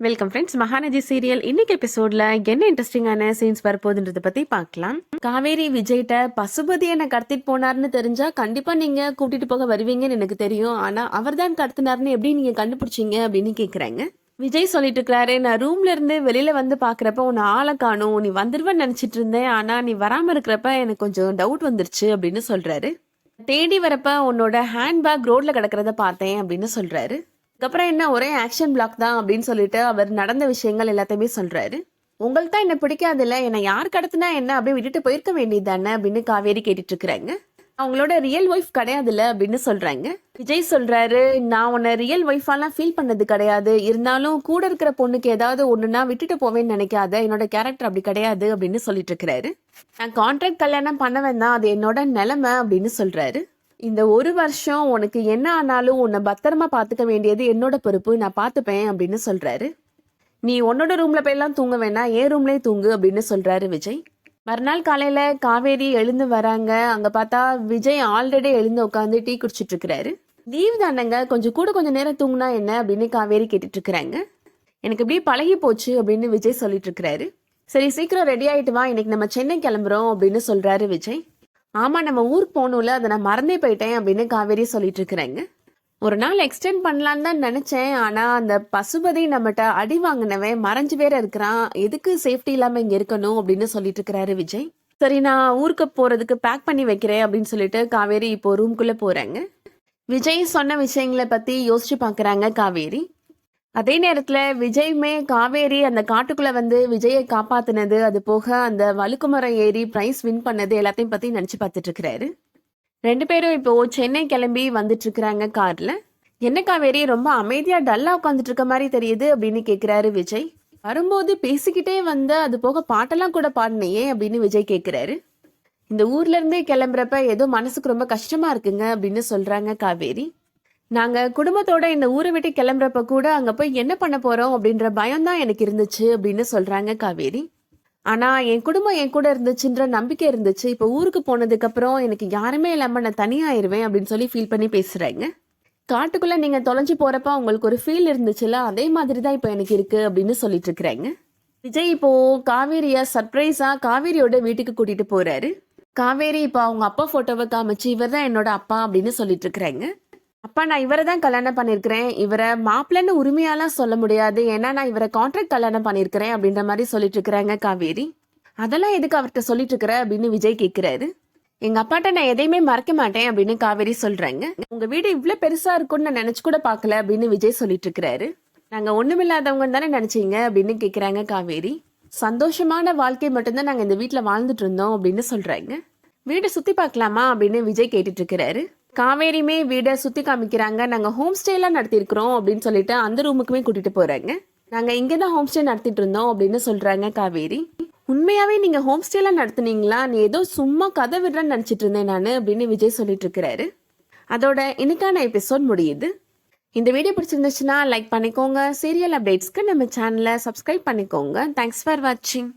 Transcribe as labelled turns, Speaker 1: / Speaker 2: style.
Speaker 1: Welcome friends. Mahanadi serial இன்னைக்கு எபிசோட்ல என்ன இன்ட்ரெஸ்டிங்கான சீன்ஸ் வரப்போகுதுன்றத பத்தி பார்க்கலாம். காவேரி விஜய்கிட்ட பசுபதி என்ன கடத்திட்டு போனார்னு தெரிஞ்சா கண்டிப்பா நீங்க கூட்டிட்டு போக வருவீங்கன்னு எனக்கு தெரியும். ஆனா அவர் தான் கடத்தினார்னு எப்படி நீங்க கண்டுபிடிச்சீங்க அப்படின்னு கேக்குறாங்க. விஜய் சொல்லிட்டு இருக்கிறாரு, நான் ரூம்ல இருந்து வெளியில வந்து பாக்குறப்ப உன்னை ஆளை காணும், நீ வந்துருவன்னு நினைச்சிட்டு இருந்தேன், ஆனா நீ வராம இருக்கிறப்ப எனக்கு கொஞ்சம் டவுட் வந்துருச்சு அப்படின்னு சொல்றாரு. தேடி வரப்ப உன்னோட ஹேண்ட்பேக் ரோட்ல கிடக்கிறத பார்த்தேன் அப்படின்னு சொல்றாரு. அதுக்கப்புறம் என்ன ஒரே ஆக்ஷன் பிளாக் தான் அப்படின்னு சொல்லிட்டு அவர் நடந்த விஷயங்கள் எல்லாத்தையுமே சொல்றாரு. உங்களுக்கு தான் என்ன பிடிக்காது இல்ல, என்னை யார் கடத்தினா என்ன அப்படியே விட்டுட்டு போயிருக்க வேண்டியது தானே அப்படின்னு காவேரி கேட்டுட்டு இருக்கிறாங்க. அவங்களோட ரியல் ஒய்ஃப் கிடையாதுல்ல அப்படின்னு சொல்றாங்க. விஜய் சொல்றாரு, நான் உன்னை ரியல் ஒய்ஃபாலாம் ஃபீல் பண்ணது கிடையாது, இருந்தாலும் கூட இருக்கிற பொண்ணுக்கு ஏதாவது ஒண்ணுன்னா விட்டுட்டு போவேன்னு நினைக்காத, என்னோட கேரக்டர் அப்படி கிடையாது அப்படின்னு சொல்லிட்டு இருக்கிறாரு. நான் கான்ட்ராக்ட் கல்யாணம் பண்ணவேன் தான், அது என்னோட நிலைமை அப்படின்னு சொல்றாரு. இந்த ஒரு வருஷம் உனக்கு என்ன ஆனாலும் உன்னை பத்திரமா பாத்துக்க வேண்டியது என்னோட பொறுப்பு, நான் பாத்துப்பேன் அப்படின்னு சொல்றாரு. நீ உன்னோட ரூம்ல போயெல்லாம் தூங்க வேணாம், என் ரூம்லயே தூங்கு அப்படின்னு சொல்றாரு விஜய். மறுநாள் காலையில காவேரி எழுந்து வராங்க. அங்க பார்த்தா விஜய் ஆல்ரெடி எழுந்து உட்காந்து டீ குடிச்சிட்டு இருக்கிறாரு. லீவ் தானங்க, கொஞ்சம் நேரம் தூங்குனா என்ன அப்படின்னு காவேரி கேட்டுட்டு இருக்கிறாங்க. எனக்கு இப்படி பழகி போச்சு அப்படின்னு விஜய் சொல்லிட்டு இருக்கிறாரு. சரி சீக்கிரம் ரெடி ஆயிட்டு வா, இன்னைக்கு நம்ம சென்னை கிளம்புறோம் அப்படின்னு சொல்றாரு விஜய். ஆமா, நம்ம ஊருக்கு போகணும்ல, அதை நான் மறந்தே போயிட்டேன் அப்படின்னு காவேரி சொல்லிட்டு இருக்கிறாங்க. ஒரு நாள் எக்ஸ்டெண்ட் பண்ணலான்னு தான் நினைச்சேன், ஆனா அந்த பசுபதி நம்மகிட்ட அடி வாங்கினவன் மறைஞ்சு வேற இருக்கிறான், எதுக்கு சேஃப்டி இல்லாம இங்க இருக்கணும் அப்படின்னு சொல்லிட்டு இருக்கிறாரு விஜய். சரி, நான் ஊருக்கு போறதுக்கு பேக் பண்ணி வைக்கிறேன் அப்படின்னு சொல்லிட்டு காவேரி இப்போ ரூம்குள்ள போறாங்க. விஜய் சொன்ன விஷயங்களை பத்தி யோசிச்சு பாக்குறாங்க காவேரி. அதே நேரத்துல விஜயுமே காவேரி அந்த காட்டுக்குள்ள வந்து விஜயை காப்பாத்தினது, அது போக அந்த வழுக்குமரம் ஏறி பிரைஸ் வின் பண்ணது எல்லாத்தையும் பத்தி நினைச்சு பார்த்துட்டு இருக்கிறாரு. ரெண்டு பேரும் இப்போ சென்னை கிளம்பி வந்துட்டு இருக்கிறாங்க கார்ல. என்ன காவேரி ரொம்ப அமைதியா டல்லா உட்காந்துட்டு இருக்க மாதிரி தெரியுது அப்படின்னு கேக்குறாரு விஜய். வரும்போது பேசிக்கிட்டே வந்து அது போக பாட்டெல்லாம் கூட பாடினையே அப்படின்னு விஜய் கேக்குறாரு. இந்த ஊர்ல இருந்தே கிளம்புறப்ப ஏதோ மனசுக்கு ரொம்ப கஷ்டமா இருக்குங்க அப்படின்னு சொல்றாங்க காவேரி. நாங்க குடும்பத்தோட இந்த ஊரை விட்டு கிளம்புறப்ப கூட அங்க போய் என்ன பண்ண போறோம் அப்படின்ற பயம் தான் எனக்கு இருந்துச்சு அப்படின்னு சொல்றாங்க காவேரி. ஆனா என் குடும்பம் என் கூட இருந்துச்சுன்ற நம்பிக்கை இருந்துச்சு. இப்ப ஊருக்கு போனதுக்கு அப்புறம் எனக்கு யாருமே இல்லாம நான் தனியாயிருவேன் அப்படின்னு சொல்லி ஃபீல் பண்ணி பேசுறாங்க. காட்டுக்குள்ள நீங்க தொலைஞ்சு போறப்ப உங்களுக்கு ஒரு ஃபீல் இருந்துச்சுல, அதே மாதிரி தான் இப்ப எனக்கு இருக்கு அப்படின்னு சொல்லிட்டு இருக்கிறாங்க. விஜய் இப்போ காவேரிய சர்ப்ரைஸா காவேரியோட வீட்டுக்கு கூட்டிட்டு போறாரு. காவேரி இப்போ அவங்க அப்பா போட்டோவை காமிச்சு இவர் தான் என்னோட அப்பா அப்படின்னு சொல்லிட்டு இருக்கிறாங்க. அப்பா, நான் இவரை தான் கல்யாணம் பண்ணிருக்கிறேன், இவரை மாப்பிள்ளன்னு உரிமையாலாம் சொல்ல முடியாது, ஏன்னா நான் இவரை கான்ட்ராக்ட் கல்யாணம் பண்ணிருக்கிறேன் அப்படின்ற மாதிரி சொல்லிட்டு இருக்கிறாங்க காவேரி. அதெல்லாம் எதுக்கு அவர்கிட்ட சொல்லிட்டு இருக்கிற அப்படின்னு விஜய் கேட்கிறாரு. எங்க அப்பாட்ட நான் எதையுமே மறைக்க மாட்டேன் அப்படின்னு காவேரி சொல்றாங்க. உங்க வீடு இவ்வளவு பெருசா இருக்கும்னு நான் நினைச்சு கூட பாக்கல அப்படின்னு விஜய் சொல்லிட்டு இருக்கிறாரு. நாங்க ஒண்ணுமில்லாதவங்க தானே நினைச்சீங்க அப்படின்னு கேக்குறாங்க காவேரி. சந்தோஷமான வாழ்க்கை மட்டும்தான் நாங்க இந்த வீட்டுல வாழ்ந்துட்டு இருந்தோம் அப்படின்னு சொல்றாங்க. வீட்டை சுத்தி பார்க்கலாமா அப்படின்னு விஜய் கேட்டுட்டு இருக்கிறாரு. காவேரியுமே வீடை சுத்தி காமிக்கிறாங்க. நாங்க ஹோம் ஸ்டே எல்லாம் நடத்திருக்கிறோம் அப்படின்னு சொல்லிட்டு அந்த ரூமுக்குமே கூட்டிட்டு போறாங்க. நாங்க இங்கதான் ஹோம் ஸ்டே நடத்திட்டு இருந்தோம் அப்படின்னு சொல்றாங்க காவேரி. உண்மையாவே நீங்க ஹோம் ஸ்டே எல்லாம் நடத்துனீங்களா? நீ ஏதோ சும்மா கதை விடுறேன்னு நினைச்சிட்டு இருந்தேன் நானு அப்படின்னு விஜய் சொல்லிட்டு இருக்கிறாரு. அதோட இன்னைக்கான எபிசோட் முடியுது. இந்த வீடியோ பிடிச்சிருந்துச்சுன்னா லைக் பண்ணிக்கோங்க. சீரியல் அப்டேட்ஸ்க்கு நம்ம சேனலை சப்ஸ்கிரைப் பண்ணிக்கோங்க. தேங்க்ஸ் ஃபார் வாட்சிங்.